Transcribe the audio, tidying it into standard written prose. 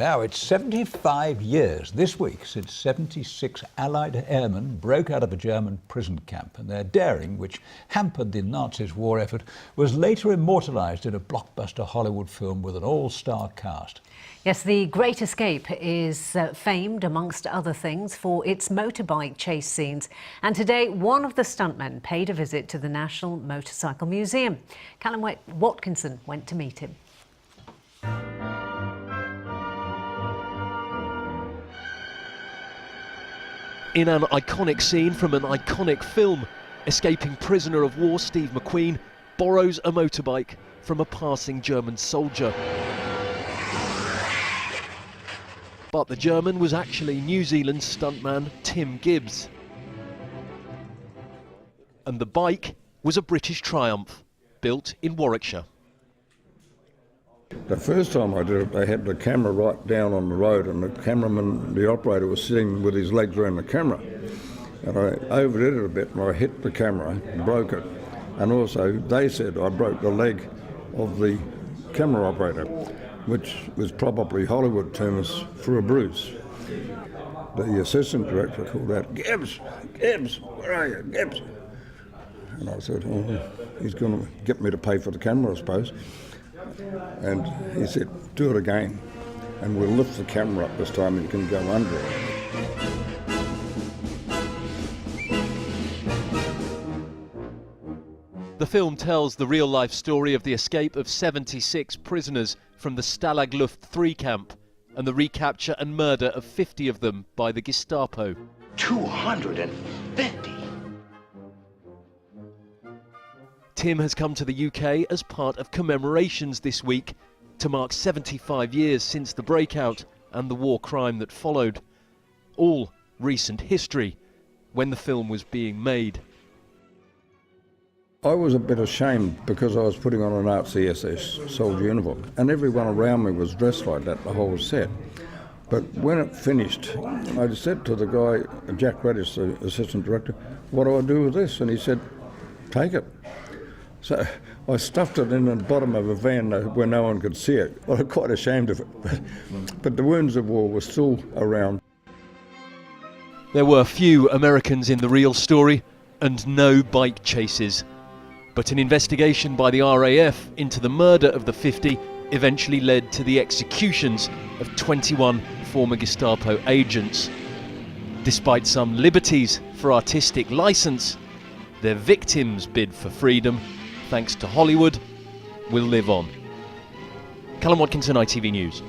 Now, it's 75 years this week since 76 Allied airmen broke out of a German prison camp, and their daring, which hampered the Nazis' war effort, was later immortalised in a blockbuster Hollywood film with an all-star cast. Yes, The Great Escape is famed, amongst other things, for its motorbike chase scenes. And today, one of the stuntmen paid a visit to the National Motorcycle Museum. Callum Watkinson went to meet him. In an iconic scene from an iconic film, escaping prisoner of war Steve McQueen borrows a motorbike from a passing German soldier. But the German was actually New Zealand stuntman Tim Gibbs. And the bike was a British Triumph, built in Warwickshire. The first time I did it, they had the camera right down on the road, and the cameraman, the operator, was sitting with his legs around the camera. And I overdid it a bit, and I hit the camera and broke it. And also, they said I broke the leg of the camera operator, which was probably Hollywood terms for a bruise. The assistant director called out, "Gibbs, Gibbs, where are you, Gibbs?" And I said, "Oh, he's going to get me to pay for the camera, I suppose." And he said, "Do it again, and we'll lift the camera up this time and you can go under it." The film tells the real-life story of the escape of 76 prisoners from the Stalag Luft III camp and the recapture and murder of 50 of them by the Gestapo. 250? Tim has come to the UK as part of commemorations this week to mark 75 years since the breakout and the war crime that followed. All recent history when the film was being made. I was a bit ashamed because I was putting on an Nazi SS soldier uniform, and everyone around me was dressed like that, the whole set. But when it finished, I said to the guy, Jack Radish, the assistant director, "What do I do with this?" And he said, "Take it." So I stuffed it in the bottom of a van where no one could see it. I was quite ashamed of it, but the wounds of war were still around. There were few Americans in the real story and no bike chases. But an investigation by the RAF into the murder of the 50 eventually led to the executions of 21 former Gestapo agents. Despite some liberties for artistic license, their victims' bid for freedom, thanks to Hollywood, will live on. Callum Watkinson, ITV News.